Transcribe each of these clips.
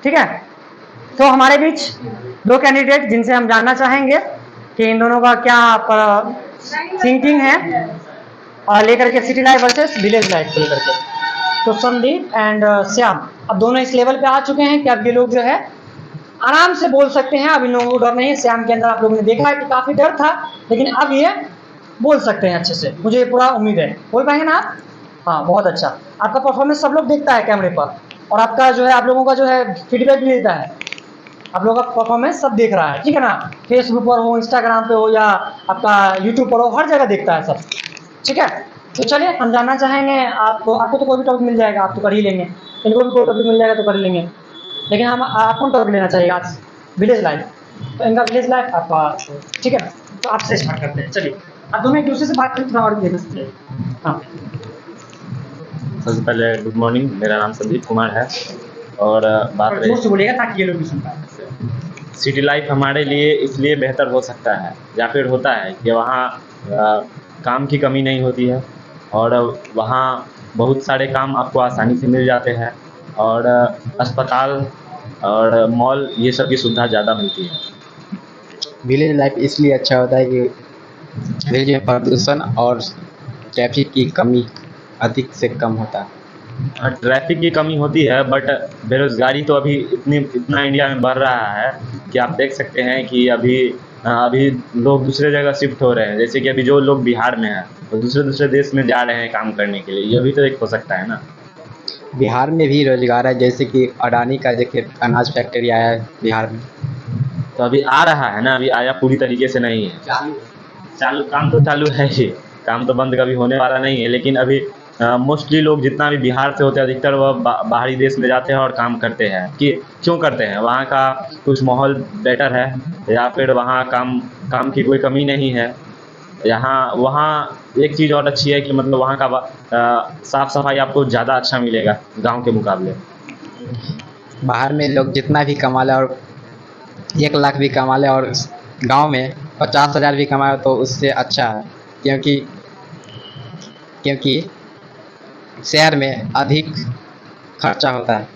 ठीक है। तो हमारे बीच दो कैंडिडेट जिनसे हम जानना चाहेंगे कि इन दोनों का क्या थिंकिंग है और लेकर के city life versus village life को लेकर के। तो संदीप एंड श्याम अब दोनों इस लेवल पे आ चुके हैं कि अब ये लोग जो है आराम से बोल सकते हैं। अब इन लोगों को डर नहीं है। श्याम के अंदर आप लोगों ने देखा है कि काफी डर था, लेकिन अब ये बोल सकते हैं अच्छे से, मुझे पूरा उम्मीद है। बोल पाएंगे ना आप? हाँ, बहुत अच्छा। आपका परफॉर्मेंस सब लोग देखता है कैमरे पर, और आपका जो है आप लोगों का जो है फीडबैक भी देता है। आप लोगों का परफॉर्मेंस सब देख रहा है, ठीक है ना। फेसबुक पर हो, इंस्टाग्राम पे हो, या आपका यूट्यूब पर हो, हर जगह देखता है सब, ठीक है। तो चलिए हम जानना चाहेंगे आपको तो कोई भी टॉपिक मिल जाएगा, आप तो कर ही लेंगे। इनको भी कोई टॉपिक मिल जाएगा तो कर ही लेंगे, लेकिन हम आपको टॉपिक लेना चाहिए आज, विलेज लाइफ। तो इनका विलेज लाइफ आपका, ठीक है। तो आपसे स्टार्ट करते हैं। चलिए आप दोनों एक दूसरे से बात करते और देख सकते हैं। हाँ, सबसे पहले गुड मॉर्निंग, मेरा नाम संदीप कुमार है। और बात जोर से बोलिएगा ताकि ये लोग भी सुन पाए। सिटी लाइफ हमारे लिए इसलिए बेहतर हो सकता है या फिर होता है कि वहाँ काम की कमी नहीं होती है, और वहाँ बहुत सारे काम आपको आसानी से मिल जाते हैं, और अस्पताल और मॉल ये सब की सुविधा ज़्यादा मिलती है। विलेज लाइफ इसलिए अच्छा होता है कि विलेज में प्रदूषण और ट्रैफिक की कमी अधिक से कम होता है। ट्रैफिक की कमी होती है, बट बेरोज़गारी तो इतना इंडिया में बढ़ रहा है कि आप देख सकते हैं कि अभी लोग दूसरे जगह शिफ्ट हो रहे हैं। जैसे कि अभी जो लोग बिहार में हैं वो दूसरे देश में जा रहे हैं काम करने के लिए, ये भी तो एक हो सकता है ना। बिहार में भी रोजगार है, जैसे कि अडानी का देखिए अनाज फैक्ट्री आया है बिहार में। तो अभी आ रहा है ना, अभी आया पूरी तरीके से नहीं है। चालू काम तो चालू है ही, काम तो बंद कभी होने वाला नहीं है। लेकिन अभी मोस्टली लोग जितना भी बिहार से होते हैं अधिकतर वह बाहरी देश में जाते हैं और काम करते हैं। कि क्यों करते हैं? वहाँ का कुछ माहौल बेटर है, या फिर वहाँ काम की कोई कमी नहीं है। वहाँ एक चीज़ और अच्छी है कि मतलब वहाँ का साफ़ सफाई आपको ज़्यादा अच्छा मिलेगा गांव के मुकाबले। बाहर में लोग जितना भी कमा ले और 1 लाख भी कमा ले और गांव में 50,000 भी कमाए तो उससे अच्छा है, क्योंकि शहर में अधिक खर्चा होता है,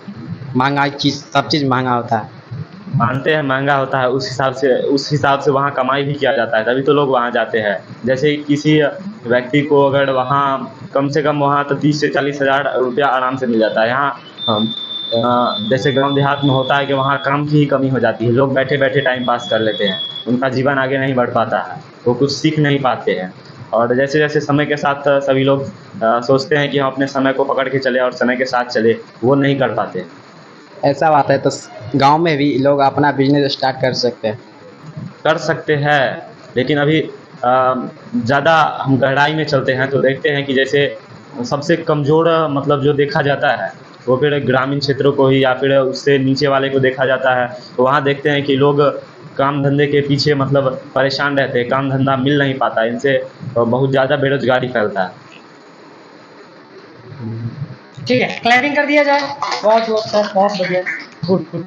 सब चीज़ महंगा होता है। मानते हैं महंगा होता है, उस हिसाब से वहाँ कमाई भी किया जाता है, तभी तो लोग वहाँ जाते हैं। जैसे किसी व्यक्ति को अगर वहाँ कम से कम वहाँ तो 30 से 40,000 रुपया आराम से मिल जाता है। जैसे गांव देहात में होता है कि वहाँ काम की ही कमी हो जाती है, लोग बैठे बैठे टाइम पास कर लेते हैं, उनका जीवन आगे नहीं बढ़ पाता है, वो कुछ सीख नहीं पाते हैं। और जैसे जैसे समय के साथ सभी लोग सोचते हैं कि हम अपने समय को पकड़ के चले और समय के साथ चले, वो नहीं कर पाते। ऐसा बात है तो गांव में भी लोग अपना बिजनेस स्टार्ट कर सकते हैं, लेकिन अभी ज़्यादा हम गहराई में चलते हैं तो देखते हैं कि जैसे सबसे कमज़ोर मतलब जो देखा जाता है वो फिर ग्रामीण क्षेत्रों को ही, या फिर उससे नीचे वाले को देखा जाता है। तो वहाँ देखते हैं कि लोग काम धंधे के पीछे मतलब परेशान रहते हैं, काम धंधा मिल नहीं पाता, इनसे बहुत ज़्यादा बेरोजगारी फैलता है। ठीक है, क्लैपिंग कर दिया जाए। बहुत बहुत सर, बहुत बढ़िया, गुड गुड,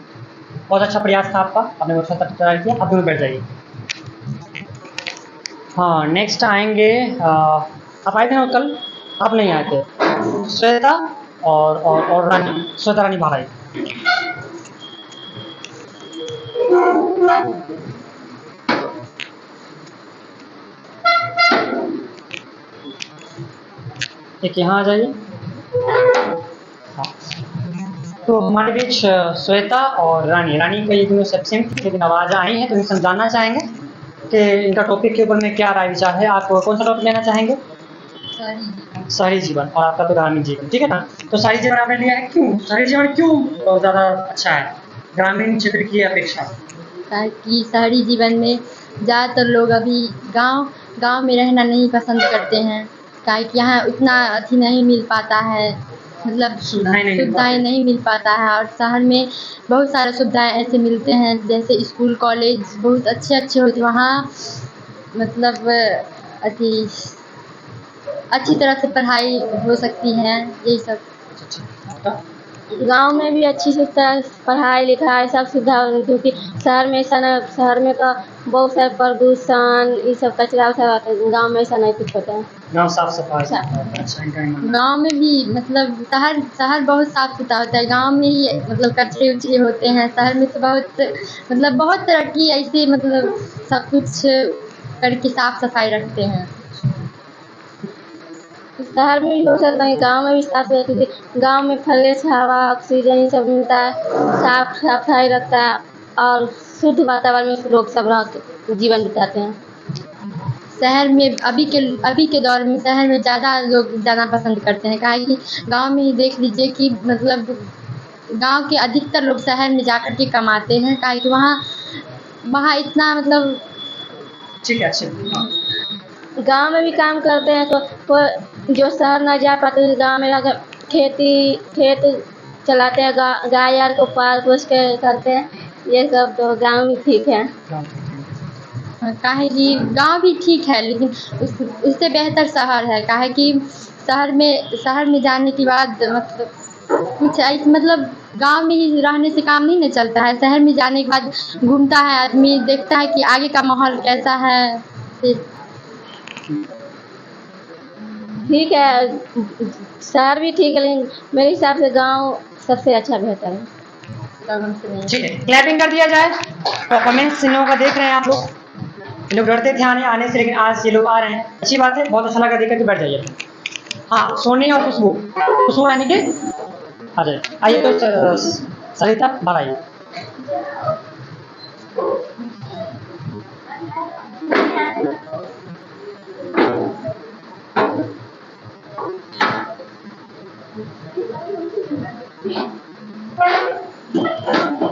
बहुत अच्छा प्रयास था आपका, आपने बहुत अच्छा ट्राई किया। आप दोनों बैठ जाइए। हाँ, नेक्स्ट आएंगे आप आए थे ना कल, आप नहीं आए थे, श्वेता और रानी, श्वेता रानी बाहर आई। एक यहाँ आ जाइए। हाँ, तो हमारे बीच श्वेता और रानी का ये दोनों सब सेम थी, लेकिन आवाज़ आई हैं, तो इनसे हम जानना चाहेंगे कि इनका टॉपिक के ऊपर में क्या राय विचार है। आप कौन सा टॉपिक लेना चाहेंगे? शहरी जीवन। और आपका तो ग्रामीण जीवन, ठीक है ना। तो शहरी जीवन आपने लिया है, क्यों शहरी जीवन क्यों ज़्यादा अच्छा है ग्रामीण क्षेत्र की अपेक्षा? ताकि शहरी जीवन में ज़्यादातर लोग अभी गांव में रहना नहीं पसंद करते हैं, ताकि यहाँ उतना अथी नहीं मिल पाता है, मतलब सुविधाएं नहीं मिल पाता है। और शहर में बहुत सारे सुविधाएं ऐसे मिलते हैं, जैसे स्कूल कॉलेज बहुत अच्छे होते, वहाँ मतलब अच्छी तरह से पढ़ाई हो सकती है, यही सब। गांव में भी अच्छी से पढ़ाई लिखाई सब सुविधा होती, क्योंकि शहर में ऐसा न, शहर में तो बहुत सारे प्रदूषण ये सब कचरा उचरा आता है, गाँव में ऐसा नहीं कुछ होता है। गाँव साफ सफाई। साफ। अच्छा, इनका ही मानना गांव में भी मतलब शहर शहर बहुत साफ सुथरा होता है, गांव में ही मतलब कचरे उचरे होते हैं, शहर में तो बहुत मतलब बहुत तरक्की ऐसे मतलब सब कुछ करके साफ सफाई रखते हैं। शहर में भी हो सकता है, गांव में भी साफ रहती थी, गांव में फ्रेश हवा ऑक्सीजन ये सब मिलता है, साफ सफाई रहता है और शुद्ध वातावरण में लोग सब रह जीवन बिताते हैं। शहर में अभी के दौर में शहर में ज़्यादा लोग जाना पसंद करते हैं, काहे कि गांव में ही देख लीजिए कि मतलब गांव के अधिकतर लोग शहर में जाकर के कमाते हैं, काहे कि वहाँ वहाँ इतना मतलब ठीक है। अच्छे। हाँ। गांव में भी काम करते हैं, तो जो शहर ना जा पाते हैं गांव में अगर खेत चलाते हैं, गाय यार को पाल पोस के करते हैं, ये सब तो गांव में ठीक है। काहे कि गांव भी ठीक है, लेकिन उससे बेहतर शहर है, काहे कि शहर में जाने के बाद मतलब गांव में ही रहने से काम नहीं न चलता है, शहर में जाने के बाद घूमता है आदमी, देखता है कि आगे का माहौल कैसा है। फिर ठीक है, शहर भी ठीक है, लेकिन मेरे हिसाब से गांव सबसे अच्छा बेहतर है। ठीक है, क्लैपिंग कर दिया जाए। परफॉर्मेंस इन लोगों का देख रहे हैं आप लोग, ये लोग डरते थे आने से, लेकिन आज ये लोग आ रहे हैं, अच्छी बात है, बहुत अच्छा लगा देख करके। बैठ जाइए। हाँ, सोनी और खुशबू यानी कि आ जाए, आइए। तो सरिता बाहर आइए।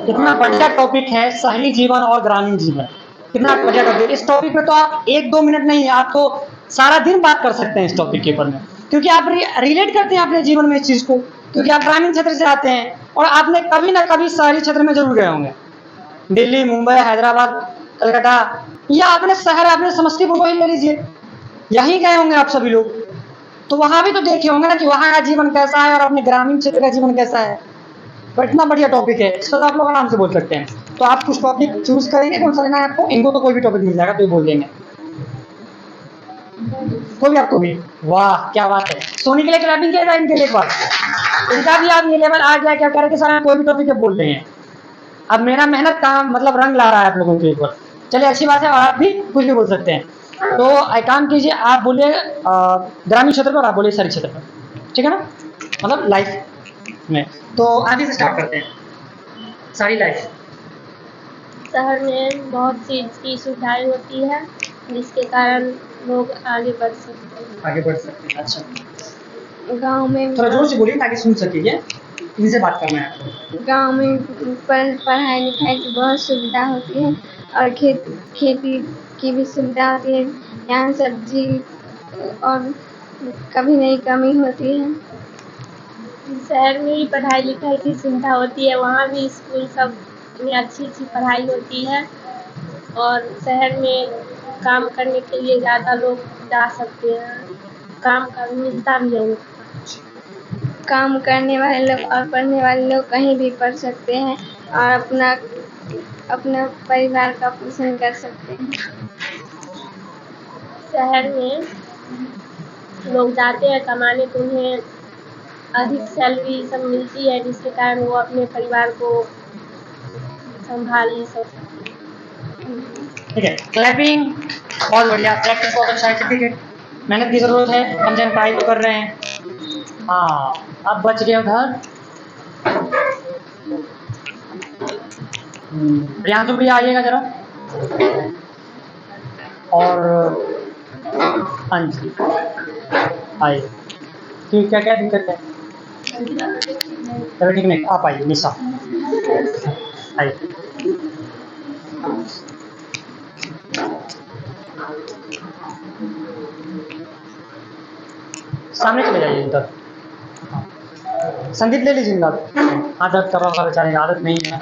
कितना बढ़िया टॉपिक है शहरी जीवन और ग्रामीण जीवन, कितना बढ़िया टॉपिक। इस टॉपिक पे तो आप 1-2 मिनट नहीं, आप तो सारा दिन बात कर सकते हैं इस टॉपिक के ऊपर में, क्योंकि आप रिलेट करते हैं अपने जीवन में इस चीज को, क्योंकि आप ग्रामीण क्षेत्र से आते हैं और आपने कभी ना कभी शहरी क्षेत्र में जरूर गए होंगे। दिल्ली, मुंबई, हैदराबाद, कलकत्ता, या अपने शहर अपने समस्तीपुर को ही ले लीजिए, यहीं गए होंगे आप सभी लोग, तो वहां भी तो देखे होंगे ना कि वहां का जीवन कैसा है और अपने ग्रामीण क्षेत्र का जीवन कैसा है। बट इतना बढ़िया टॉपिक है, इस पर आप लोग आराम से बोल सकते हैं। तो आप कुछ टॉपिक चूज करेंगे, कौन सा लेना है आपको? इनको तो कोई भी टॉपिक मिल जाएगा, तो ये बोल देंगे कोई भी, आपको भी। वाह क्या बात है, सोनी के लिए क्लैपिंग किया जाए, इनके लिए एक बार, इनका भी आप ये लेवल आ गया, क्या करें कि सारा कोई भी टॉपिक बोल रहे हैं। अब मेरा मेहनत का मतलब रंग ला रहा है आप लोगों के ऊपर। चलिए अच्छी बात है, और आप भी कुछ भी बोल सकते हैं। तो एक काम कीजिए, आप बोलिए ग्रामीण क्षेत्र पर, आप बोलिए शहरी क्षेत्र पर, ठीक है ना, मतलब लाइफ में। तो आगे से स्टार्ट करते हैं, सारी लाइफ। शहर में बहुत चीज़ की सुविधाएं होती है, जिसके कारण लोग आगे बढ़ सकते हैं। आगे बढ़ सकते हैं। अच्छा, गांव में थोड़ा जोर से बोलिए ताकि सुन सकेंगे, इनसे बात करना है आपको। गांव में पढ़ाई लिखाई की बहुत सुविधा होती है और खेती की भी सुविधा होती है, यहाँ सब्जी और कभी नहीं कमी होती है। शहर में ही पढ़ाई लिखाई की सुविधा होती है, वहाँ भी स्कूल सब में अच्छी पढ़ाई होती है, और शहर में काम करने के लिए ज़्यादा लोग जा सकते हैं, काम का मिलता भी है। काम करने वाले लोग और पढ़ने वाले लोग कहीं भी पढ़ सकते हैं और अपना परिवार का पोषण कर सकते हैं। शहर में लोग जाते हैं कमाने, तो उन्हें अधिक सैलरी सब मिलती है, जिसके कारण वो अपने परिवार को संभाल नहीं सकते। ठीक है, क्लैपिंग, बहुत बढ़िया, प्रैक्टिस बहुत अच्छा है, ठीक है, मेहनत की जरूरत है, हम जन पढ़ाई तो कर रहे हैं। हाँ, अब बच गए उधर। प्रियांशु भी आइएगा जरा, और हाँ जी आइए। ठीक, क्या क्या दिक्कत है? चलो ठीक नहीं, आप आइए, निशा आइए। सामने चले जाइए उधर। संदीप ले लीजिए इनका, हाथ दर्द कर रहा होगा बेचारे, आदत नहीं है।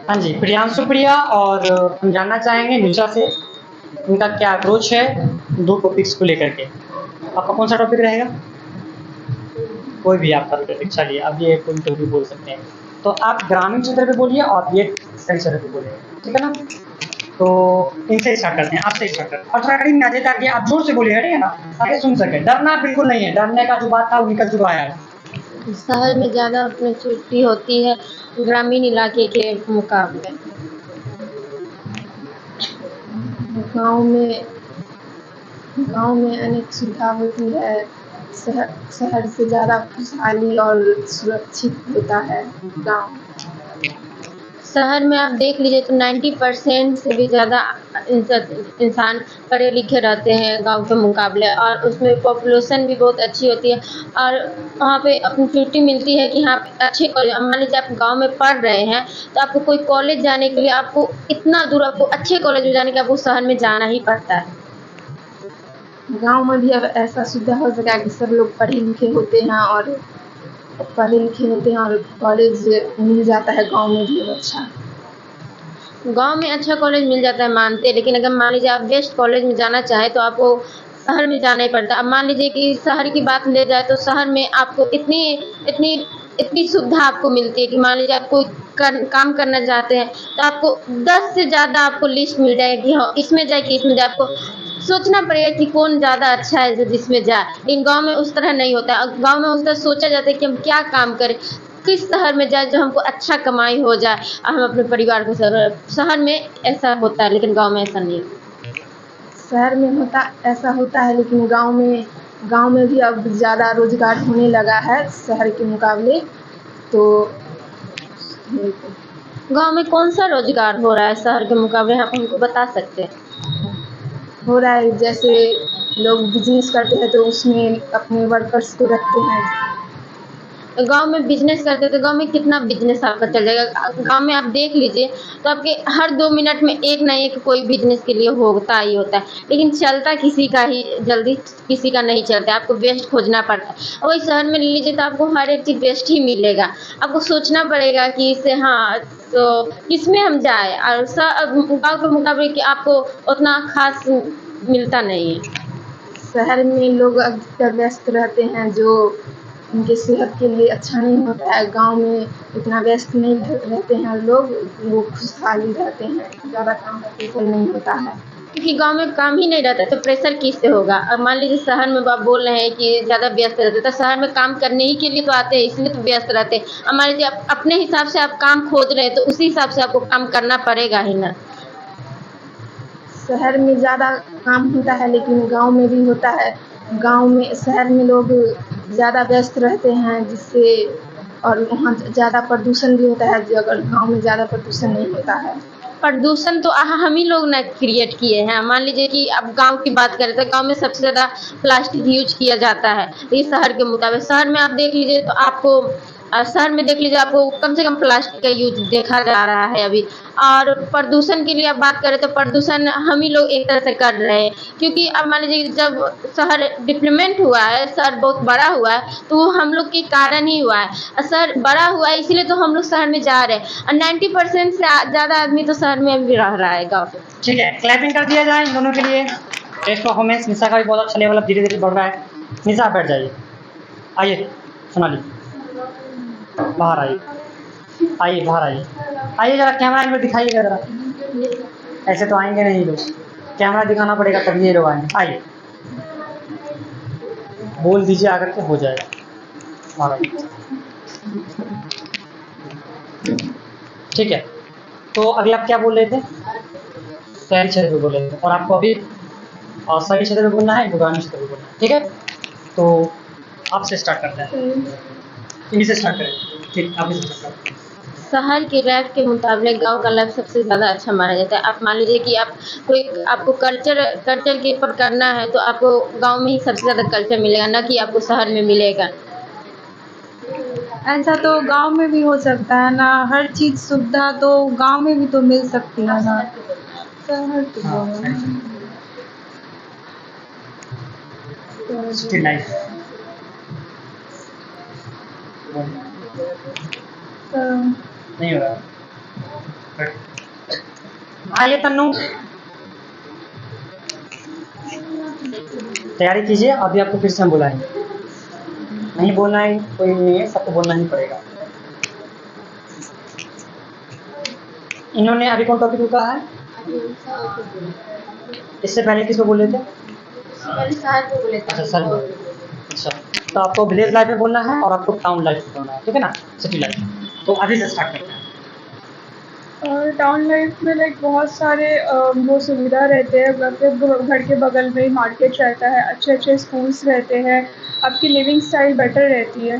हाँ जी, प्रियांशु प्रिया, और हम जानना चाहेंगे निशा से उनका क्या अप्रोच है दो टॉपिक्स को लेकर के। आपका कौन सा टॉपिक रहेगा? कोई भी आपका टॉपिक, चलिए अब ये कोई टॉपिक बोल सकते हैं। तो आप ग्रामीण क्षेत्र पे बोलिए और ये शहरी क्षेत्र पे बोलिए, ठीक है ना? तो इनसे स्टार्ट करते हैं, आपसे स्टार्ट करते हैं और थोड़ा करीब में आ जाए ताकि आप जोर से बोलिए, ठीक है ना, ताकि सुन सके। डरना बिल्कुल नहीं है, डरने का जो बात था वो निकल चुका है। शहर में ज़्यादा अपनी छुट्टी होती है ग्रामीण इलाके के मुकाबले। गांव में गांव में अनेक सुविधा होती है। शहर से ज़्यादा खुशहाली और सुरक्षित होता है गांव। शहर में आप देख लीजिए तो 90% से भी ज़्यादा इंसान पढ़े लिखे रहते हैं गांव के मुकाबले, और उसमें पॉपुलेशन भी बहुत अच्छी होती है और वहाँ पे अपनी छुट्टी मिलती है कि हाँ अच्छे कॉलेज, मान लीजिए आप गांव में पढ़ रहे हैं तो आपको कोई कॉलेज जाने के लिए आपको इतना दूर, आपको अच्छे कॉलेज में जाने के आपको शहर में जाना ही पड़ता है। गांव में भी अब ऐसा सुविधा हो सका है कि सब लोग पढ़े लिखे होते हैं और कॉलेज मिल जाता है गांव में भी अच्छा। गांव में अच्छा कॉलेज मिल जाता है मानते हैं, लेकिन अगर मान लीजिए आप बेस्ट कॉलेज में जाना चाहें तो आपको शहर में जाना ही पड़ता है। अब मान लीजिए कि शहर की बात ले जाए तो शहर में आपको इतनी सुविधा आपको मिलती है कि मान लीजिए आप कोई काम करना चाहते हैं तो आपको 10 से ज़्यादा आपको लिस्ट मिल जाएगी, हाँ इसमें जाए कि इसमें जाए, आपको सोचना पड़ेगा कि कौन ज़्यादा अच्छा है जिसमें जाए। लेकिन गांव में उस तरह नहीं होता है। गांव में उस तरह सोचा जाता है कि हम क्या काम करें, किस शहर में जाए जो हमको अच्छा कमाई हो जाए और हम अपने परिवार को शहर में ऐसा होता है, लेकिन गांव में ऐसा नहीं। शहर में ऐसा होता है, लेकिन गांव में भी अब ज़्यादा रोजगार होने लगा है शहर के मुकाबले। तो गांव में कौन सा रोजगार हो रहा है शहर के मुकाबले, आप हमको बता सकते हैं? हो रहा है जैसे लोग बिजनेस करते हैं तो उसमें अपने वर्कर्स को रखते हैं। गांव में बिजनेस करते तो गांव में कितना बिजनेस आपका चल जाएगा। गांव में आप देख लीजिए तो आपके हर 2 मिनट में एक ना एक कोई बिजनेस के लिए होता ही होता है, लेकिन चलता किसी का ही जल्दी किसी का नहीं चलता है, आपको बेस्ट खोजना पड़ता है। और वही शहर में ले लीजिए तो आपको हर एक चीज़ बेस्ट ही मिलेगा। आपको सोचना पड़ेगा कि इससे हाँ तो किसमें हम जाए, और गाँव के मुकाबले कि आपको उतना खास मिलता नहीं है। शहर में लोग अधिकतर व्यस्त रहते हैं जो उनके सेहत के लिए अच्छा नहीं होता है। गांव में इतना व्यस्त नहीं रहते हैं लोग, वो खुशहाली रहते हैं, ज़्यादा काम प्रेशर नहीं होता है। क्योंकि गांव में काम ही नहीं रहता है तो प्रेशर किससे होगा। अब मान लीजिए शहर में आप बोल रहे हैं कि ज़्यादा व्यस्त रहते हैं, तो शहर में काम करने ही के लिए तो आते हैं, इसलिए तो व्यस्त रहते हैं। अब मान लीजिए आप अपने हिसाब से आप काम खोज रहे हैं तो उसी हिसाब से आपको काम करना पड़ेगा ही ना। शहर में ज़्यादा काम होता है लेकिन गांव में भी होता है। शहर में लोग ज़्यादा व्यस्त रहते हैं जिससे, और वहाँ ज़्यादा प्रदूषण भी होता है, जो अगर गांव में ज़्यादा प्रदूषण नहीं होता है। प्रदूषण तो हम ही लोग ना क्रिएट किए हैं। मान लीजिए कि अब गांव की बात करें तो गांव में सबसे ज़्यादा प्लास्टिक यूज किया जाता है, ये शहर के मुताबिक। शहर में आप देख लीजिए तो आपको शहर में देख लीजिए आपको कम से कम प्लास्टिक का यूज देखा जा रहा है अभी। और प्रदूषण की लिए आप बात करें तो प्रदूषण हम ही लोग एक तरह से कर रहे हैं, क्योंकि अब मान लीजिए जब शहर डेवलपमेंट हुआ है, शहर बहुत बड़ा हुआ है, तो वो हम लोग के कारण ही हुआ है। और शहर बड़ा हुआ है इसलिए तो हम लोग शहर में जा रहे हैं, और 90% से ज़्यादा आदमी तो शहर में अभी रह रहा है गाँव। ठीक है, क्लैपिंग कर दिया जाए इन दोनों के लिए। टेस्ट परफॉर्मेंस निशा का भी बहुत अच्छा लेवल अब धीरे धीरे बढ़ रहा है। निशा आप बैठ जाइए, आइए सोनाली बाहर आइए, आइए बाहर आइए, आइए जरा कैमरा में दिखाइएगा जरा। ऐसे तो आएंगे नहीं लोग, कैमरा दिखाना पड़ेगा तभी ये लोग आएंगे। आइए बोल दीजिए आकर के हो जाएगा। बाहर आइए। ठीक है, तो अभी आप क्या बोल रहे थे? शहरी क्षेत्र में बोल रहे थे, और आपको अभी शहरी क्षेत्र में बोलना है, ग्रामीण क्षेत्र में बोलना है, ठीक है? तो आपसे स्टार्ट करते हैं, इन्हीं से स्टार्ट करें। ठीक, आप इसे स्टार्ट करें। शहर के लाइफ के मुकाबले गांव का लाइफ सबसे ज़्यादा अच्छा माना जाता है। आप मान लीजिए कि आपको कल्चर के ऊपर करना है तो आपको गांव में ही सबसे ज़्यादा कल्चर मिलेगा, ना कि आपको शहर में मिलेगा। ऐसा तो गांव में भी हो सकता है ना, हर चीज़ सुविधा तो गांव में भी तो मिल सकती है ना। शहर सिटी लाइफ नहीं हो रहा, हाँ ये तन्नू तैयारी कीजिए, अभी आपको फिर से हम बुलाएंगे। नहीं बोलना है कोई नहीं है, सबको बोलना ही पड़ेगा। इन्होंने अभी कौन टॉपिक को कहा है? इससे पहले किसको बोले थे? अच्छा सर। अच्छा तो आपको विलेज लाइफ में बोलना है और आपको टाउन लाइफ में बोलना है, ठीक है ना, सिटी लाइफ। तो अभी से स्टार्ट करते हैं। और टाउन लाइफ में लाइक बहुत सारे वो सुविधा रहते हैं, आपके घर के बगल में ही मार्केट रहता है, अच्छे अच्छे स्कूल्स रहते हैं, आपकी लिविंग स्टाइल बेटर रहती है।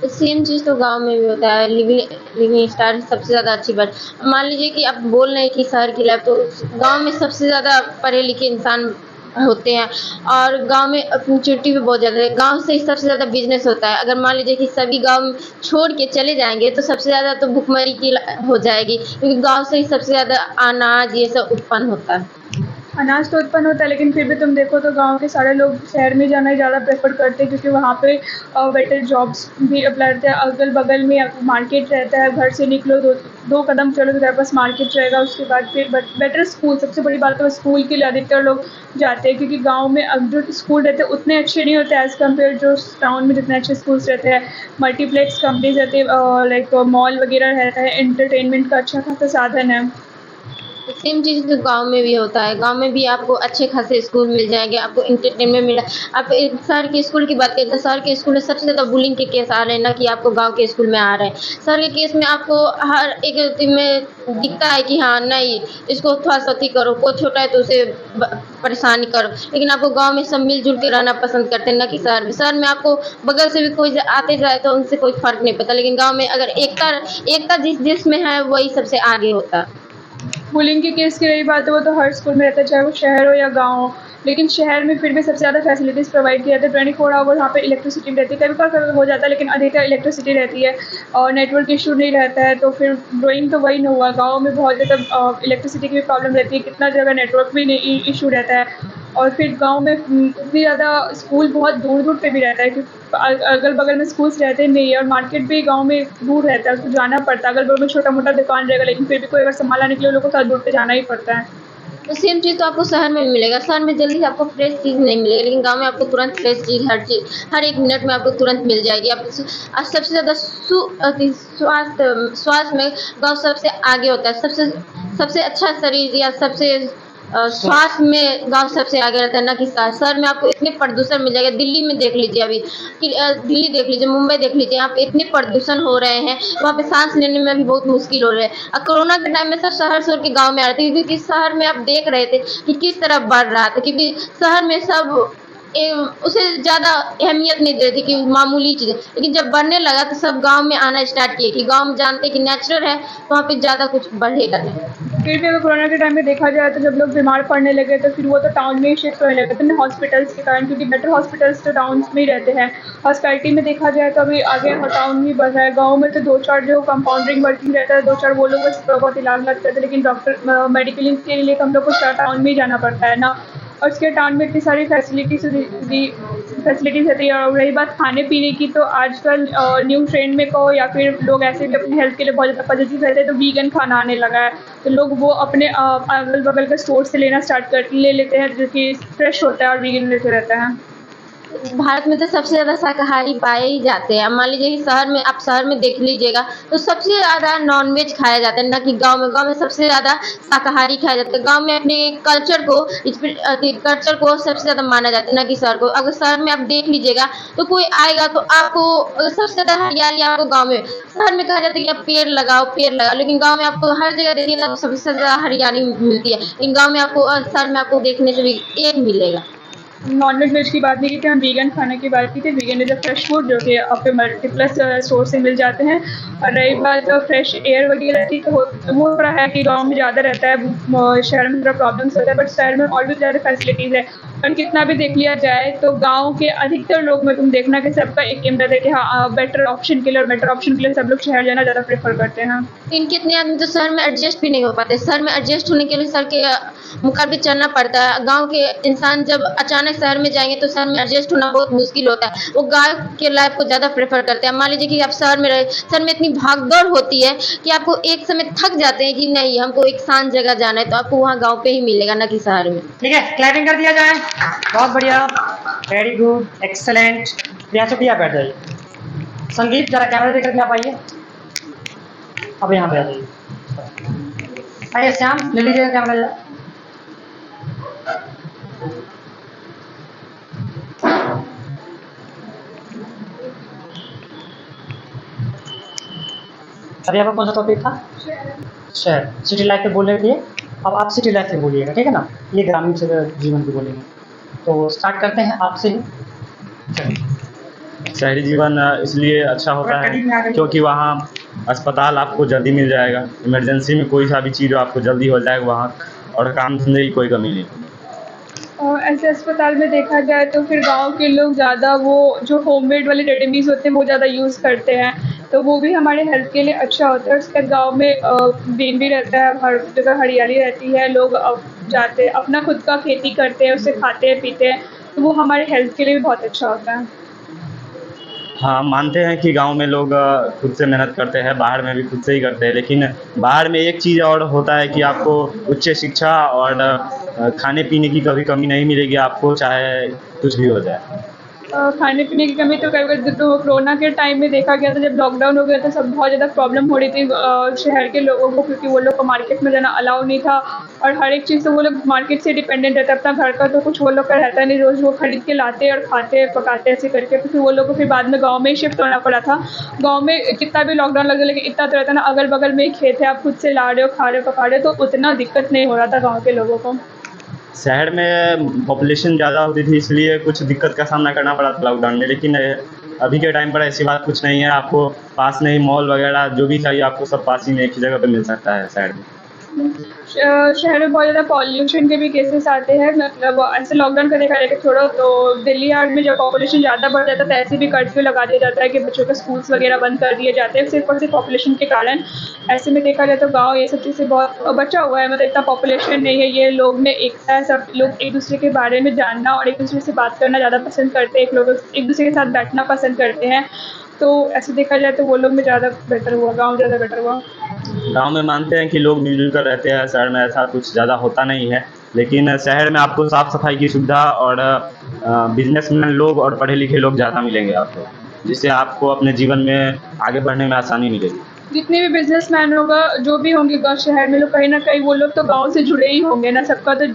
सेम चीज़ तो गांव में भी होता है। लिविंग स्टाइल सबसे ज़्यादा अच्छी बात, मान लीजिए कि आप बोल रहे हैं कि शहर की लाइफ, तो गांव में सबसे ज़्यादा पढ़े लिखे इंसान होते हैं और गांव में अपॉर्चुनिटी भी बहुत ज़्यादा है। गांव से ही सबसे ज़्यादा बिजनेस होता है। अगर मान लीजिए कि सभी गांव छोड़ के चले जाएंगे तो सबसे ज़्यादा तो भुखमरी की हो जाएगी, क्योंकि गांव से ही सबसे ज़्यादा अनाज ये सब उत्पन्न होता है। अनाज तो उत्पन्न होता है, लेकिन फिर भी तुम देखो तो गांव के सारे लोग शहर में जाना ही ज़्यादा प्रेफर करते हैं, क्योंकि वहाँ पे बेटर जॉब्स भी उपलब्ध है, अगल बगल में मार्केट रहता है, घर से निकलो दो कदम चलो तो तुम्हारे पास मार्केट रहेगा। उसके बाद फिर बेटर स्कूल, सबसे बड़ी बात तो स्कूल के लिए अधिकतर लोग जाते हैं, क्योंकि गाँव में अब जो स्कूल रहते हैं उतने अच्छे नहीं होते एज़ कम्पेयर जो टाउन में जितने अच्छे स्कूल्स रहते हैं। मल्टीप्लेक्स कंपनीज रहती है, लाइक मॉल वगैरह रहता है, एंटरटेनमेंट का अच्छा खासा साधन है। सेम चीज़ तो गांव में भी होता है। गांव में भी आपको अच्छे खासे स्कूल मिल जाएंगे, आपको इंटरटेनमेंट मिला। आप एक शहर के स्कूल की बात करें तो शहर के स्कूल में सबसे ज़्यादा बुलिंग के केस आ रहे हैं, ना कि आपको गांव के स्कूल में आ रहे हैं। शहर के केस में आपको हर एक में दिखता है कि हाँ नहीं इसको थोड़ा सती करो, कोई छोटा है तो उसे परेशानी करो, लेकिन आपको गाँव में सब मिलजुल के रहना पसंद करते हैं, ना कि शहर में। शहर में आपको बगल से भी कोई आते जाए तो उनसे कोई फ़र्क नहीं पड़ता, लेकिन गाँव में अगर एकता जिसमें है वही सबसे आगे होता है। बुलिंग के केस की रही बात है, वो तो हर स्कूल में रहता है, चाहे वो शहर हो या गाँव हो। लेकिन शहर में फिर भी सबसे ज़्यादा फैसिलिटीज़ प्रोवाइड किया जाता है, 24 आवर वहाँ पे इलेक्ट्रिसिटी रहती है। कभी हो जाता है, लेकिन अधिकतर इलेक्ट्रिसिटी रहती है और नेटवर्क इशू नहीं रहता है। तो फिर ग्रोइंग तो वही नहीं हुआ। गाँव में बहुत ज़्यादा इलेक्ट्रिसिटी की भी प्रॉब्लम रहती है, कितना जगह नेटवर्क भी नहीं इशू रहता है। और फिर गाँव में इतनी ज़्यादा स्कूल बहुत दूर दूर पे भी रहता है, क्योंकि अगल बगल में स्कूल्स रहते नहीं है, और मार्केट भी गाँव में दूर रहता है, उसको जाना पड़ता है। अगल बगल में छोटा मोटा दुकान रहेगा, लेकिन फिर भी कोई अगर सामान लाने के लिए लोगों को थोड़ा दूर पे जाना ही पड़ता है। तो सेम चीज़ तो आपको शहर में भी मिलेगा। शहर में जल्दी से आपको फ्रेश चीज़ नहीं मिलेगी, लेकिन गांव में आपको तुरंत फ्रेश चीज़ हर एक मिनट में आपको तुरंत मिल जाएगी। आप सबसे ज़्यादा स्वास्थ्य में गांव सबसे आगे होता है। सबसे अच्छा शरीर या सबसे स्वास्थ्य में गांव सबसे आगे रहता है, ना कि शहर में आपको इतने प्रदूषण मिल जाएगा। दिल्ली में देख लीजिए, अभी कि दिल्ली देख लीजिए, मुंबई देख लीजिए, यहाँ पे इतने प्रदूषण हो रहे हैं, वहाँ पे सांस लेने में भी बहुत मुश्किल हो रहा है। और कोरोना के टाइम में सब शहर छोड़ के गांव में आ रहे थे, क्योंकि शहर में आप देख रहे थे कि किस तरह बढ़ रहा था, क्योंकि शहर में सब उसे ज़्यादा अहमियत नहीं देती कि मामूली चीज़ है। लेकिन जब बढ़ने लगा तो सब गांव में आना स्टार्ट किए कि गांव में जानते कि नेचुरल है, वहाँ पे ज़्यादा कुछ बढ़ेगा नहीं। फिर भी अगर कोरोना के टाइम में देखा जाए तो जब लोग बीमार पड़ने लगे तो फिर वो तो टाउन में ही शिफ्ट होने लगे थे हॉस्पिटल्स के कारण, क्योंकि बेटर हॉस्पिटल्स तो टाउन में ही रहते हैं। हॉस्पिटलिटी में देखा जाए तो अभी आगे टाउन में बढ़ रहा है। गाँव में तो 2-4 जो कंपाउंडरिंग वर्किंग रहता है, 2-4 वो लोग बहुत इलाज लगता है, लेकिन डॉक्टर मेडिकल के लिए हम लोग को टाउन में ही जाना पड़ता है ना। और उसके टाउन में इतनी सारी फैसिलिटीज़ रहती है। और रही बात खाने पीने की, तो आजकल न्यू ट्रेंड में कहो या फिर लोग ऐसे भी अपने हेल्थ के लिए बहुत ज़्यादा पॉजिटिव रहते हैं, तो वीगन खाना आने लगा है। तो लोग वो अपने अगल बगल के स्टोर से लेना ले लेते हैं, जो कि फ्रेश होता है और वीगन लेते रहता है। भारत में तो सबसे ज़्यादा शाकाहारी पाए ही जाते हैं। मान लीजिए कि शहर में देख लीजिएगा तो सबसे ज़्यादा नॉनवेज खाया जाता है, ना कि गांव में सबसे ज़्यादा शाकाहारी खाया जाता है। गांव में अपने कल्चर को सबसे ज़्यादा माना जाता है, ना कि शहर को। अगर शहर में आप देख लीजिएगा तो कोई आएगा तो आपको सबसे ज़्यादा हरियाली आपको गाँव में, शहर में कहा जाता है कि आप पेड़ लगाओ, लेकिन गाँव में आपको हर जगह देखिएगा तो सबसे ज़्यादा हरियाली मिलती है, लेकिन गाँव में आपको शहर में आपको देखने से भी एक मिलेगा। नॉन वेज की बात नहीं की थी, हम वीगन खाने की बात की थी। Vegan is a fresh food जो कि आपके मल्टीप्लस सोर्स से मिल जाते हैं। और रही बात फ्रेश एयर वगैरह की, तो वो थोड़ा है कि गाँव में ज़्यादा रहता है, शहर में थोड़ा प्रॉब्लम्स होता है, बट शहर में और भी ज़्यादा फैसिलिटीज़ है। और कितना भी देख लिया जाए तो गाँव के अधिकतर लोग में तुम देखना कि सबका एक एम रहता है कि हाँ बेटर ऑप्शन के लिए सब लोग शहर जाना ज़्यादा प्रेफर करते हैं। लेकिन कितने आदमी तो शहर में एडजस्ट भी नहीं हो पाते। शहर में एडजस्ट होने के लिए शहर के मुकाबले चलना पड़ता है। गाँव के इंसान जब अचानक शहर में जाएँगे तो शहर में एडजस्ट होना बहुत मुश्किल होता है। वो गाँव के लाइफ को ज़्यादा प्रेफ़र करते हैं। मान लीजिए कि आप शहर में रहे, शहर में इतनी भाग-दौड़ होती है कि आपको एक समय थक जाते हैं कि नहीं हमको एक शांत जगह जाना है, तो आपको वहाँ गाँव पे ही मिलेगा, ना कि शहर में। ठीक है, क्लैपिंग कर दिया जाए। बहुत बढ़िया, वेरी गुड, एक्सेलेंट। यहाँ से भी आप बैठ जाइए। संदीप जरा कैमरा देकर के आप आइए। अब यहाँ पे आ जाइए। आइए श्याम, ले लीजिए कैमरा। अभी आपका कौन सा टॉपिक था? शहर, सिटी लाइफ पे बोल रहे थे। अब आप सिटी लाइफ पे बोलिएगा, ठीक है ना? ये ग्रामीण जीवन पे बोलेंगे। तो स्टार्ट करते हैं आपसे ही। शहरी जीवन इसलिए अच्छा होता है क्योंकि वहाँ अस्पताल आपको जल्दी मिल जाएगा, इमरजेंसी में कोई सा भी चीज़ आपको जल्दी हो जाएगा वहाँ, और काम धंधे की कोई कमी नहीं। और ऐसे अस्पताल में देखा जाए तो फिर गांव के लोग ज़्यादा वो जो होममेड वाले रेमेडीज़ होते हैं वो ज़्यादा यूज़ करते हैं, तो वो भी हमारे हेल्थ के लिए अच्छा होता है। उसके गांव में ग्रीन भी रहता है, हर जगह हरियाली रहती है, लोग जाते अपना खुद का खेती करते हैं, उसे खाते हैं पीते हैं, तो वो हमारे हेल्थ के लिए भी बहुत अच्छा होता है। हाँ, मानते हैं कि गांव में लोग खुद से मेहनत करते हैं, बाहर में भी खुद से ही करते हैं, लेकिन बाहर में एक चीज़ और होता है कि आपको उच्च शिक्षा और खाने पीने की कभी कमी नहीं मिलेगी आपको, चाहे कुछ भी हो जाए। खाने पीने की कमी तो कभी तो कोरोना के टाइम में देखा गया था, जब लॉकडाउन हो गया था, सब बहुत ज़्यादा प्रॉब्लम हो रही थी शहर के लोगों को, क्योंकि वो लोग को मार्केट में जाना अलाउ नहीं था, और हर एक चीज़ से वो लोग मार्केट से डिपेंडेंट रहते हैं। अपना घर का तो कुछ वो लोग का रहता नहीं, रोज़ वो खरीद के लाते और खाते पकाते ऐसे करके, फिर वो लोग को फिर बाद में गाँव में ही शिफ्ट होना पड़ा था। गाँव में कितना भी लॉकडाउन लगे, लेकिन इतना तो रहता ना, अगल बगल में ही खेत है, आप खुद से ला रहे हो, खा रहे हो, पका रहे हो, तो उतना दिक्कत नहीं हो रहा था गाँव के लोगों को। शहर में पॉपुलेशन ज़्यादा होती थी, इसलिए कुछ दिक्कत का सामना करना पड़ा था लॉकडाउन में, लेकिन अभी के टाइम पर ऐसी बात कुछ नहीं है। आपको पास में ही मॉल वगैरह जो भी चाहिए आपको सब पास ही में एक ही जगह पे मिल सकता है शहर में। शहर में बहुत ज़्यादा पॉल्यूशन के भी केसेस आते हैं, मतलब ऐसे लॉकडाउन का देखा जाए कि छोड़ो, तो दिल्ली हाट में जब पॉपुलेशन ज़्यादा बढ़ जाता है तो ऐसे भी कर्फ्यू लगा दिया जाता है कि बच्चों के स्कूल्स वगैरह बंद कर दिए जाते हैं सिर्फ और सिर्फ पॉपुलेशन के कारण। ऐसे में देखा जाए तो गाँव ये सब चीज़ें बहुत बचा हुआ है, मतलब इतना पॉपुलेशन नहीं है, ये लोग में एकता है, सब लोग एक दूसरे के बारे में जानना और एक दूसरे से बात करना ज़्यादा पसंद करते हैं, एक दूसरे के साथ बैठना पसंद करते हैं, तो ऐसे देखा जाए तो वो लोग में ज़्यादा बेटर हुआ, गाँव ज़्यादा बेटर हुआ। गांव में मानते हैं कि लोग मिलजुल कर रहते हैं, शहर में ऐसा कुछ ज़्यादा होता नहीं है, लेकिन शहर में आपको साफ़ सफाई की सुविधा और बिजनेसमैन लोग और पढ़े लिखे लोग ज़्यादा मिलेंगे आपको, जिससे आपको अपने जीवन में आगे बढ़ने में आसानी मिलेगी। जितने भी बिजनेसमैन होगा, जो भी होंगे गाँव शहर में लोग, कहीं ना कहीं वो लोग तो गांव से जुड़े ही होंगे ना, सबका तो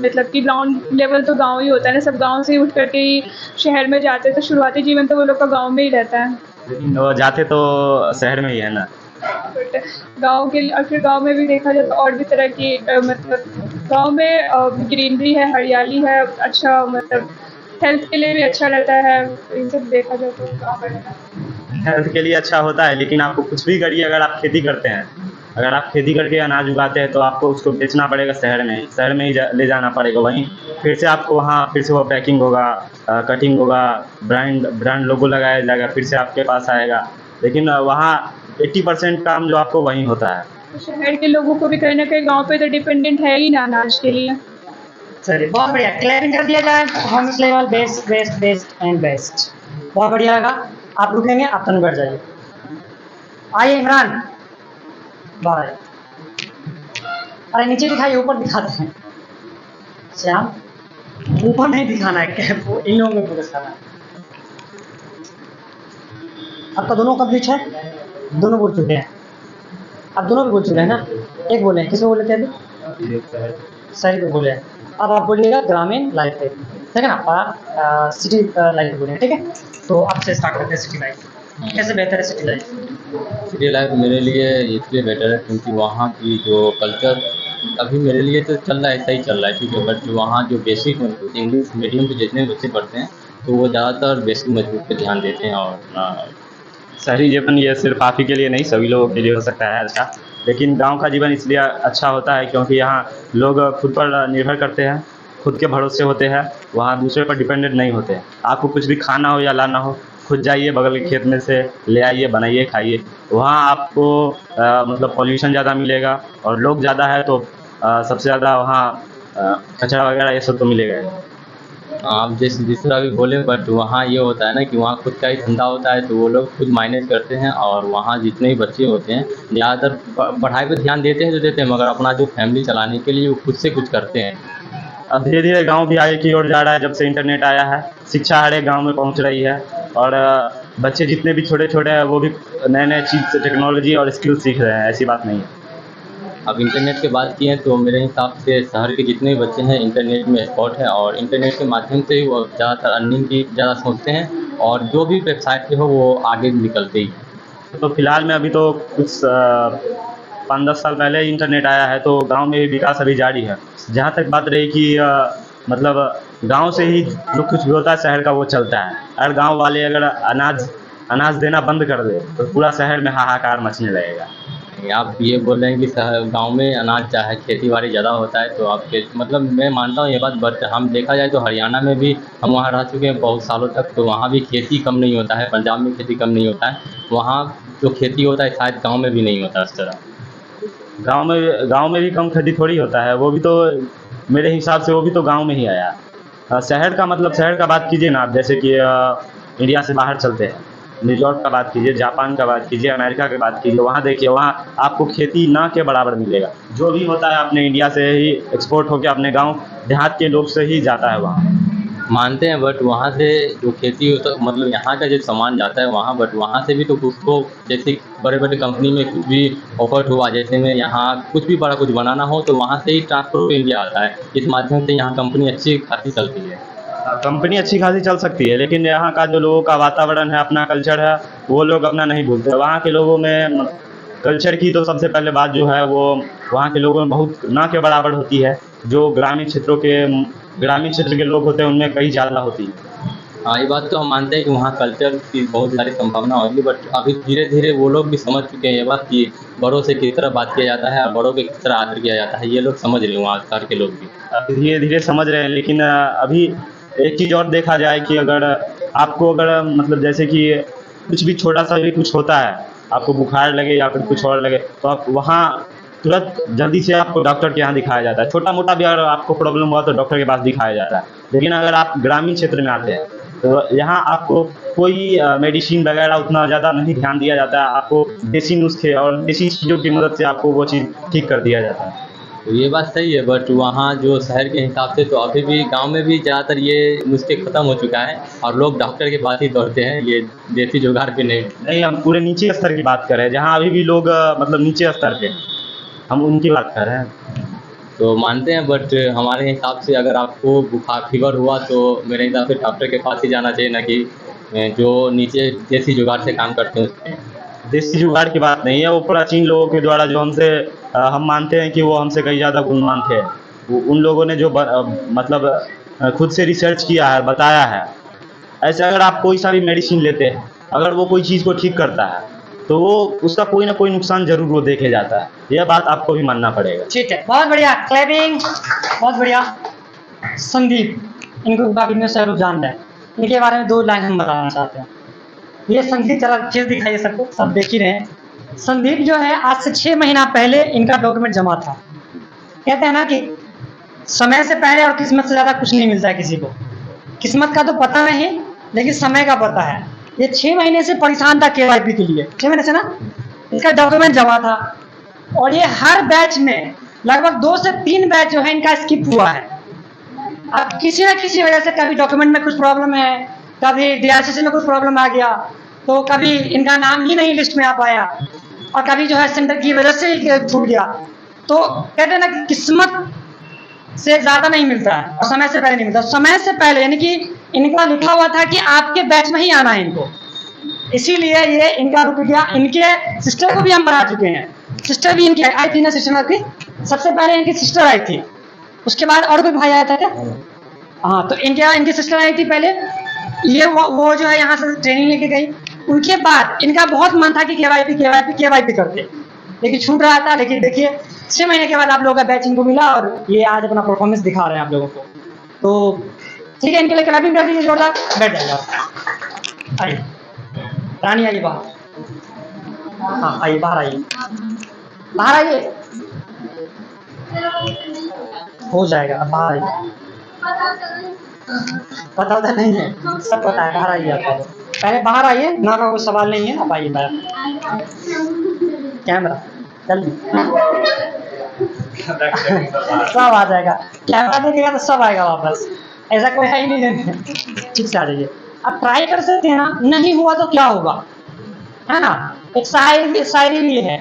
मतलब कि ग्राउंड लेवल तो गांव ही होता है ना, सब गांव से ही उठ करके ही शहर में जाते हैं, तो शुरुआती जीवन तो वो लोग का गांव में ही रहता है। लेकिन वो जाते तो शहर में ही है ना। बट गाँव के और फिर गाँव में भी देखा जाए तो और भी तरह की मतलब गाँव में ग्रीनरी है, हरियाली है, अच्छा मतलब हेल्थ के लिए भी अच्छा रहता है, इन सब देखा जाए तो गाँव में हेल्थ के लिए अच्छा होता है, लेकिन आपको कुछ भी करिए, अगर आप खेती करते हैं, अगर आप खेती करके अनाज उगाते हैं तो आपको उसको बेचना पड़ेगा शहर में ही ले जाना पड़ेगा, वहीं फिर से आपको वहाँ फिर से वो पैकिंग होगा, कटिंग होगा, ब्रांड लोगो लगाया जाएगा, फिर से आपके पास आएगा, लेकिन वहाँ 80% काम जो आपको वहीं होता है। शहर के लोगों को भी कहीं ना कहीं गाँव पे तो डिपेंडेंट है ही ना अनाज के लिए। चलिए बहुत बढ़िया, क्लैपिंग कर दिया जाए। Performance level best best best and best, बहुत बढ़िया लगा। आप रुकेंगे, आप तन बैठ जाइए। आइए इमरान, बाहर। अरे नीचे दिखाइए, ऊपर दिखाते हैं। श्याम, ऊपर नहीं दिखाना है, कैप इन लोगों में फोकस करना है। आपका दोनों कंप्लीट है, दोनों बोल चुके हैं, आप दोनों भी बोल चुके हैं ना। एक बोले, किसको बोले थे अभी? सही को बोले। अब आप बोलिएगा ग्रामीण लाइफ पे, ठीक है ना, और सिटी लाइफ बोलिए, ठीक है। तो आपसे स्टार्ट करते हैं। सिटी लाइफ कैसे बेहतर है? सिटी लाइफ, सिटी लाइफ मेरे लिए इसलिए बेटर है क्योंकि वहाँ की जो कल्चर अभी मेरे लिए तो चल रहा है, ऐसा ही चल रहा है, ठीक है, बट जो वहाँ जो बेसिक इंग्लिश मीडियम के जितने बच्चे पढ़ते हैं तो वो ज़्यादातर बेसिक मजबूत पे ध्यान देते हैं। और शहरी जीवन ये सिर्फ आप ही के लिए नहीं, सभी लोगों के लिए हो सकता है अच्छा, लेकिन गांव का जीवन इसलिए अच्छा होता है क्योंकि यहाँ लोग खुद पर निर्भर करते हैं, खुद के भरोसे होते हैं, वहाँ दूसरे पर डिपेंडेंट नहीं होते। आपको कुछ भी खाना हो या लाना हो, खुद जाइए बगल के खेत में से ले आइए, बनाइए, खाइए। वहाँ आपको मतलब पॉल्यूशन ज़्यादा मिलेगा और लोग ज़्यादा है तो सबसे ज़्यादा वहाँ कचरा वगैरह ये सब तो मिलेगा ही। आप जिस तरह भी बोले, बट वहाँ ये होता है ना कि वहाँ खुद का ही धंधा होता है, तो वो लोग खुद मैनेज करते हैं। और वहाँ जितने भी बच्चे होते हैं ज़्यादातर पढ़ाई पे ध्यान देते हैं तो देते हैं, मगर अपना जो फैमिली चलाने के लिए वो खुद से कुछ करते हैं। अब धीरे धीरे गांव भी आगे की ओर जा रहा है। जब से इंटरनेट आया है, शिक्षा हर एक गाँव में पहुंच रही है। और बच्चे जितने भी छोटे छोटे हैं वो भी नए नए चीज़ टेक्नोलॉजी और स्किल सीख रहे हैं, ऐसी बात नहीं है। अब इंटरनेट की बात की है तो मेरे हिसाब से शहर के जितने भी बच्चे हैं इंटरनेट में एक्सपर्ट हैं, और इंटरनेट के माध्यम से ही वो ज़्यादातर अर्निंग की ज़्यादा सोचते हैं, और जो भी वेबसाइट पे हो वो आगे निकलते ही हैं। तो फिलहाल में अभी तो कुछ 5-10 साल पहले ही इंटरनेट आया है, तो गांव में भी विकास अभी जारी है। जहाँ तक बात रही कि मतलब गांव से ही जो कुछ भी होता है शहर का वो चलता है। अगर गांव वाले अगर अनाज देना बंद कर दे तो पूरा शहर में हाहाकार मचने लगेगा। आप ये बोल रहे हैं कि गांव में अनाज चाहे खेती बाड़ी ज़्यादा होता है, तो आपके मतलब मैं मानता हूँ ये बात, बट हम देखा जाए तो हरियाणा में भी हम वहाँ रह चुके हैं बहुत सालों तक, तो वहाँ भी खेती कम नहीं होता है। पंजाब में खेती कम नहीं होता है, वहाँ जो खेती होता है शायद गांव में भी नहीं होता इस तरह। गांव में भी कम खेती थोड़ी होता है, वो भी तो मेरे हिसाब से वो भी तो गांव में ही आया। शहर का मतलब शहर का बात कीजिए ना आप, जैसे कि इंडिया से बाहर चलते हैं, न्यूयॉर्क का बात कीजिए, जापान का बात कीजिए, अमेरिका की बात कीजिए, वहाँ देखिए, वहाँ आपको खेती ना के बराबर मिलेगा। जो भी होता है अपने इंडिया से ही एक्सपोर्ट होकर अपने गांव देहात के लोग से ही जाता है वहाँ। मानते हैं, बट वहाँ से जो खेती होता मतलब यहाँ का जो सामान जाता है वहाँ, बट वहाँ से भी तो कुछ तो, जैसे बड़े बड़े कंपनी में कुछ भी ऑफर हुआ, जैसे में यहाँ कुछ भी बड़ा कुछ बनाना हो तो वहाँ से ही ट्रांसपोर्ट टू इंडिया आता है। इस माध्यम से यहाँ कंपनी अच्छी खासी चलती है। कंपनी अच्छी खासी चल सकती है, लेकिन यहाँ का जो लोगों का वातावरण है, अपना कल्चर है, वो लोग अपना नहीं भूलते। वहाँ के लोगों में कल्चर की तो सबसे पहले बात जो है वो वहाँ के लोगों में बहुत ना के बराबर होती है। जो ग्रामीण क्षेत्र के लोग होते हैं उनमें कहीं ज़्यादा होती है। हाँ, ये बात तो हम मानते हैं कि वहाँ कल्चर की बहुत सारी संभावना होगी, बट अभी धीरे धीरे वो लोग भी समझ चुके हैं ये बात कि बड़ों से किस तरह बात किया जाता है और बड़ों के किस तरह आदर किया जाता है। ये लोग समझ रहे हैं, वहाँ शहर के लोग भी। अभी धीरे धीरे समझ रहे हैं, लेकिन अभी एक चीज़ और देखा जाए कि अगर आपको मतलब जैसे कि कुछ भी छोटा सा भी कुछ होता है, आपको बुखार लगे या फिर कुछ और लगे, तो आप वहाँ तुरंत जल्दी से आपको डॉक्टर के यहाँ दिखाया जाता है। छोटा मोटा भी अगर आपको प्रॉब्लम हुआ तो डॉक्टर के पास दिखाया जाता है। लेकिन अगर आप ग्रामीण क्षेत्र में आते हैं तो यहाँ आपको कोई मेडिसिन वगैरह उतना ज़्यादा नहीं ध्यान दिया जाता है। आपको देसी नुस्खे और देसी चीज़ों की मदद से आपको वो चीज़ ठीक कर दिया जाता है। तो ये बात सही है, बट वहाँ जो शहर के हिसाब से तो अभी भी गांव में भी ज़्यादातर ये नुस्खे ख़त्म हो चुका है और लोग डॉक्टर के पास ही दौड़ते हैं, ये देसी जुगाड़ पे नहीं। हम पूरे नीचे स्तर की बात कर रहे हैं, जहाँ अभी भी लोग मतलब नीचे स्तर पे, हम उनकी बात कर रहे हैं। तो मानते हैं, बट हमारे हिसाब से अगर आपको बुखार फीवर हुआ तो मेरे हिसाब से डॉक्टर के पास ही जाना चाहिए, ना कि जो नीचे देसी जुगाड़ से काम करते हैं उसमें। देसी जुगाड़ की बात नहीं है, वो प्राचीन लोगों के द्वारा जो हमसे हम मानते हैं कि वो हमसे कई ज़्यादा गुणवान थे। उन लोगों ने जो मतलब खुद से रिसर्च किया है, बताया है। ऐसे अगर आप कोई सा भी मेडिसिन लेते हैं, अगर वो कोई चीज़ को ठीक करता है तो वो उसका कोई ना कोई नुकसान जरूर वो देखे जाता है। यह बात आपको भी मानना पड़ेगा। ठीक है, बहुत बढ़िया, क्लैपिंग, बहुत बढ़िया। संदीप, इनको काफी में शाहरुख जान है, इनके बारे में 2 लाइन हम बताना चाहते हैं। ये संदीप जरा फिर दिखाइए सबको, सब देख ही रहे हैं। संदीप जो है आज से 6 महीना पहले इनका डॉक्यूमेंट जमा था। कहते हैं ना कि समय से पहले और किस्मत से ज़्यादा कुछ नहीं मिलता है किसी को। किस्मत का तो पता नहीं, लेकिन समय का पता है। ये 6 महीने से परेशान था KYP के लिए, 6 महीने से ना इसका डॉक्यूमेंट जमा था। और ये हर बैच में लगभग 2 से 3 बैच जो है इनका स्किप हुआ है। अब किसी न किसी वजह से कभी डॉक्यूमेंट में कुछ प्रॉब्लम है, कभी DRCC में कुछ प्रॉब्लम आ गया, तो कभी इनका नाम ही नहीं लिस्ट में आ पाया, और कभी जो है सेंटर की वजह से छूट गया। तो कहते हैं ना कि किस्मत से ज़्यादा नहीं मिलता है और समय से पहले नहीं मिलता। समय से पहले यानी कि इनका लिखा हुआ था कि आपके बैच में ही आना है इनको, इसीलिए ये इनका रुक गया। इनके सिस्टर को भी हम बढ़ा चुके हैं, सिस्टर भी इनकी आई थी ना, सिस्टर आपकी सबसे पहले इनकी सिस्टर आई थी, उसके बाद और कोई भाई आया था क्या? हाँ, तो इनकी सिस्टर आई थी पहले। ये वो जो है यहाँ से ट्रेनिंग लेके गई, उनके बाद इनका बहुत मन था कि KYP करते, लेकिन छूट रहा था। लेकिन देखिए 6 महीने के बाद आप लोगों का बैच इनको मिला और ये आज अपना परफॉर्मेंस दिखा रहे हैं आप लोगों को। तो ठीक है, इनके लिए क्लैपिंग कर दीजिए जोरदार। बैठ जाइए आप, आइए रानी, आइए बाहर। हाँ आइए, बाहर आइए, बाहर आइए। हो जाएगा, अब बाहर आइए। पता होता नहीं है, सब पता है, बाहर आइए आप पहले। पहले बाहर आइए, ना का कोई सवाल नहीं है, आप आइए बाहर। कैमरा जल्दी। सब आ जाएगा, कैमरा देखेगा तो सब आएगा वापस, ऐसा कोई है ही नहीं देने। ठीक से आ जाइए। अब ट्राई कर सकते हैं ना, नहीं हुआ तो क्या होगा, है ना। एक शायरी भी है,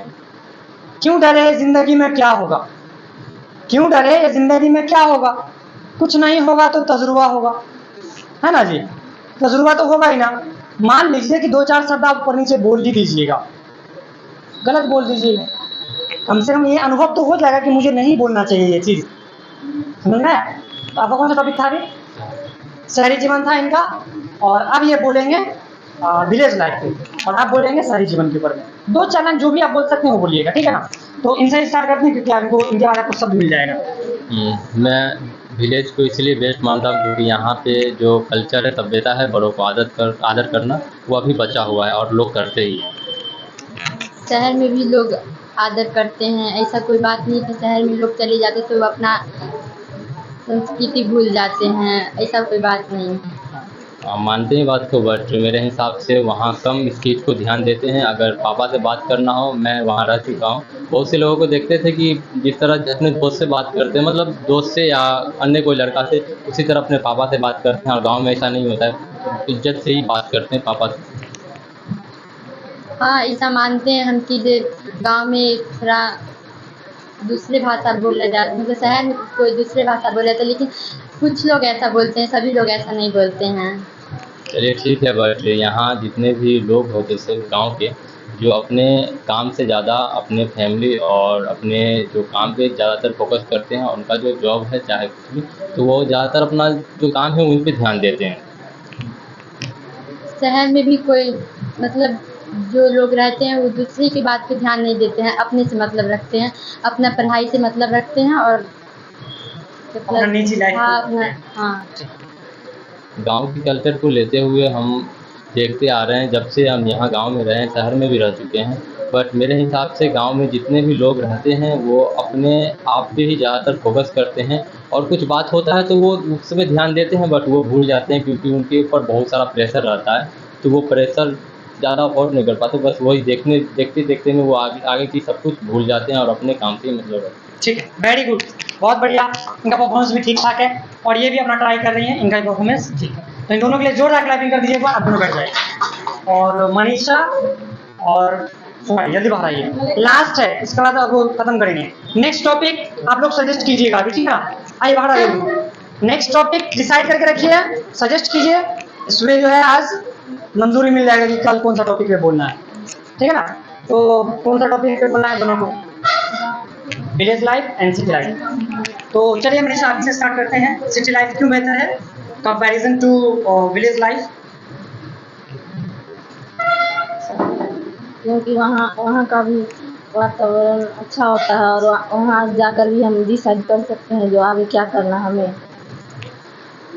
क्यों डरे जिंदगी में क्या होगा, क्यों डरे जिंदगी में क्या होगा, कुछ नहीं होगा तो तजुर्बा होगा, है ना जी। तजुर्बा तो होगा ही ना। मान लीजिए कि 2-4 शब्द आप ऊपर नीचे बोल ही दीजिएगा, गलत बोल दीजिएगा, कम से कम ये अनुभव तो हो जाएगा कि मुझे नहीं बोलना चाहिए ये चीज, समझ में। तो आपका कौन सा टॉपिक था अभी, शहरी जीवन था इनका, और अब ये बोलेंगे विलेज लाइफ पे, और आप बोलेंगे शहरी जीवन के ऊपर में। 2 चैलेंज जो भी आप बोल सकते हैं वो बोलिएगा, ठीक है ना। तो इनसे स्टार्ट करते हैं क्योंकि आपको इनके बारे में सब मिल जाएगा। मैं विलेज को इसलिए बेस्ट मानता हूँ क्योंकि यहाँ पे जो कल्चर है, सभ्यता है, बड़ों को आदर करना, वो अभी बचा हुआ है और लोग करते ही हैं। शहर में भी लोग आदर करते हैं, ऐसा कोई बात नहीं कि शहर में लोग चले जाते तो अपना संस्कृति भूल जाते हैं, ऐसा कोई बात नहीं। मानते हैं बात को, बट मेरे हिसाब से वहाँ कम इस चीज़ को ध्यान देते हैं। अगर पापा से बात करना हो, मैं वहाँ रह चुका हूँ, बहुत से लोगों को देखते थे कि जिस तरह अपने दोस्त से बात करते हैं, मतलब दोस्त से या अन्य कोई लड़का से, उसी तरह अपने पापा से बात करते हैं। और गांव में ऐसा नहीं होता है, इज्जत से ही बात करते हैं पापा से। हाँ, ऐसा मानते हैं हम कि गांव में थोड़ा दूसरे भाषा बोला जाता है, मतलब शहर में कोई दूसरे भाषा बोला जाता है, लेकिन कुछ लोग ऐसा बोलते हैं, सभी लोग ऐसा नहीं बोलते हैं। चलिए ठीक है, बट यहाँ जितने भी लोग होते हैं गांव के, जो अपने काम से ज़्यादा अपने फैमिली और अपने जो काम पे ज़्यादातर फोकस करते हैं, उनका जो जॉब है चाहे कुछ भी, तो वो ज़्यादातर अपना जो काम है उन पे ध्यान देते हैं। शहर में भी कोई मतलब जो लोग रहते हैं वो दूसरे की बात पे ध्यान नहीं देते हैं, अपने से मतलब रखते हैं, अपना पढ़ाई से मतलब रखते हैं, और अपना निजी लाइफ हाँ को हाँ। गांव की कल्चर को लेते हुए हम देखते आ रहे हैं, जब से हम यहाँ गांव में रहे हैं, शहर में भी रह चुके हैं, बट मेरे हिसाब से गांव में जितने भी लोग रहते हैं वो अपने आप पे ही ज़्यादातर फोकस करते हैं। और कुछ बात होता है तो वो उसमें ध्यान देते हैं, बट वो भूल जाते हैं क्योंकि उनके ऊपर बहुत सारा प्रेशर रहता है, तो वो प्रेशर ज़्यादा अफोर्ड नहीं कर पाते। बस वही देखते देखते में वो आगे की सब कुछ भूल जाते हैं और अपने काम से ही मतलब रखते हैं। ठीक है, वेरी गुड, बहुत बढ़िया। इनका परफॉर्मेंस भी ठीक ठाक है और ये भी अपना ट्राई कर रही हैं, इनका परफॉर्मेंस ठीक है। तो इन दोनों के लिए जोरदार क्लैपिंग कर दीजिएगा, आप दोनों बैठ जाइए। और मनीषा और सुमाई जल्दी बाहर आइए, लास्ट है, इसके बाद अब वो खत्म करेंगे। नेक्स्ट टॉपिक आप लोग सजेस्ट कीजिएगा अभी, ठीक है ना। आइए बाहर आइए, नेक्स्ट टॉपिक डिसाइड करके रखिए, सजेस्ट कीजिए, इसमें जो है आज मंजूरी मिल जाएगा कि कल कौन सा टॉपिक पे बोलना है, ठीक है ना। तो कौन सा टॉपिक पे बोलना है दोनों को, village life and city life. तो चलिए मनीषा आप से स्टार्ट करते हैं, सिटी लाइफ क्यों बेहतर है कंपैरिजन टू विलेज लाइफ। क्योंकि वहाँ का भी वातावरण अच्छा होता है, और वहाँ जाकर भी हम डिसाइड कर सकते हैं जो आगे क्या करना हमें।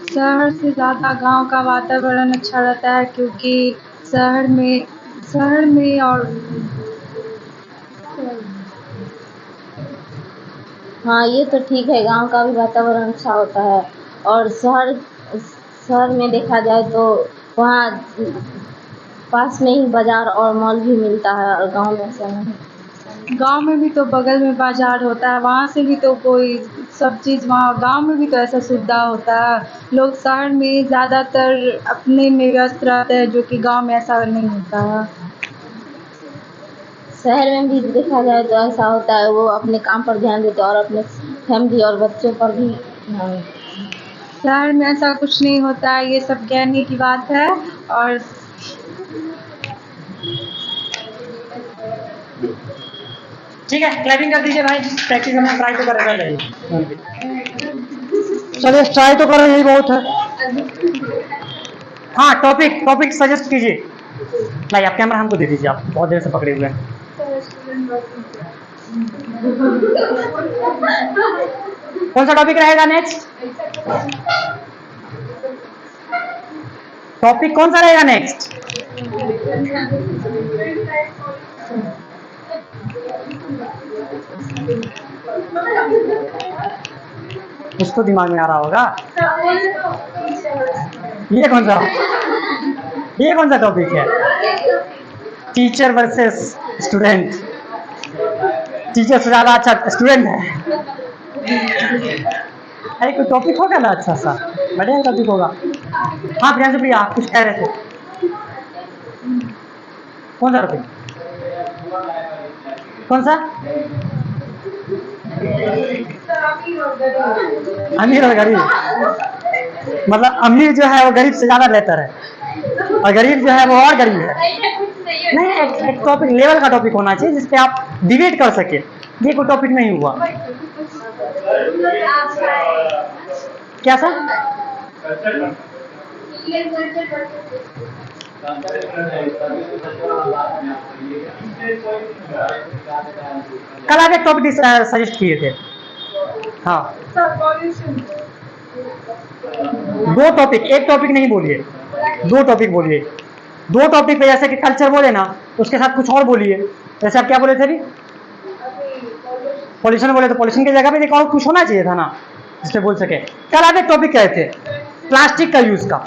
शहर से ज़्यादा गांव का वातावरण अच्छा रहता है, क्योंकि शहर में और हाँ, ये तो ठीक है, गांव का भी वातावरण अच्छा होता है, और शहर में देखा जाए तो वहाँ पास में ही बाजार और मॉल भी मिलता है, और गांव में ऐसा नहीं। गांव में भी तो बगल में बाजार होता है, वहाँ से भी तो कोई सब चीज़, वहाँ गांव में भी तो ऐसा सुविधा होता है। लोग शहर में ज़्यादातर अपने में व्यस्त रहते हैं, जो कि गांव में ऐसा नहीं होता है। शहर में भी देखा जाए तो ऐसा होता है, वो अपने काम पर ध्यान देते हैं और अपने फैमिली और बच्चों पर भी ध्यान देते हैं। शहर में ऐसा कुछ नहीं होता है, ये सब कहने की बात है। और ठीक है, क्लैपिंग कर दीजिए भाई, प्रैक्टिस करना ट्राई तो कर रहे हैं। चलिए ट्राई तो कर रहे हैं, बहुत है। हाँ, टॉपिक सजेस्ट कीजिए। नहीं, आप कैमरा हमको दे दीजिए, आप बहुत देर से पकड़े हुए हैं। कौन सा टॉपिक रहेगा नेक्स्ट, टॉपिक कौन सा रहेगा नेक्स्ट। उसको दिमाग में आ रहा होगा। ये कौन सा टॉपिक है? Teacher versus student. टीचर से ज़्यादा अच्छा स्टूडेंट है। अरे कोई टॉपिक होगा ना अच्छा सा, बढ़िया टॉपिक होगा। हाँ प्रियांशु भैया आप कुछ कह रहे थे, कौन सा टॉपिक? कौन सा? अमीर और गरीब, मतलब अमीर जो है वो गरीब से ज़्यादा बेहतर है और गरीब जो है वो और गरीब है। नहीं, एक टॉपिक लेवल का टॉपिक होना चाहिए जिसपे आप डिबेट कर सके। ये कोई टॉपिक नहीं हुआ। क्या सर? कल आप एक टॉपिक सजेस्ट किए थे। हाँ दो टॉपिक, एक टॉपिक नहीं बोलिए, दो टॉपिक बोलिए। दो टॉपिक पे जैसे कि कल्चर बोले ना तो उसके साथ कुछ और बोलिए। जैसे आप क्या बोले थे अभी? पॉल्यूशन बोले तो पॉल्यूशन की जगह पे एक और कुछ होना चाहिए था ना जिससे बोल सके। कल आप एक टॉपिक कहे थे प्लास्टिक का यूज का,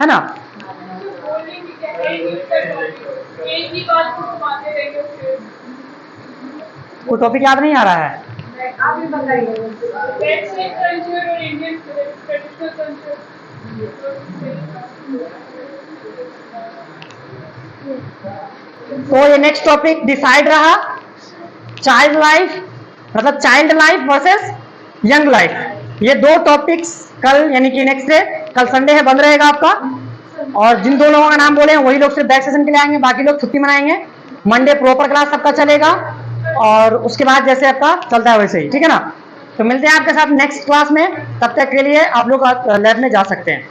है ना? वो टॉपिक याद नहीं आ रहा है। तो ये नेक्स्ट टॉपिक डिसाइड रहा चाइल्ड लाइफ, मतलब child life versus young life. ये दो टॉपिक्स कल यानी कि नेक्स्ट डे, कल संडे है, बंद रहेगा आपका। और जिन दो लोगों का नाम बोले हैं वही लोग सिर्फ बैक सेशन के लिए आएंगे, बाकी लोग छुट्टी मनाएंगे। मंडे प्रॉपर क्लास सबका चलेगा और उसके बाद जैसे आपका चलता है वैसे ही, ठीक है ना? तो मिलते हैं आपके साथ नेक्स्ट क्लास में, तब तक के लिए आप लोग लैब में जा सकते हैं।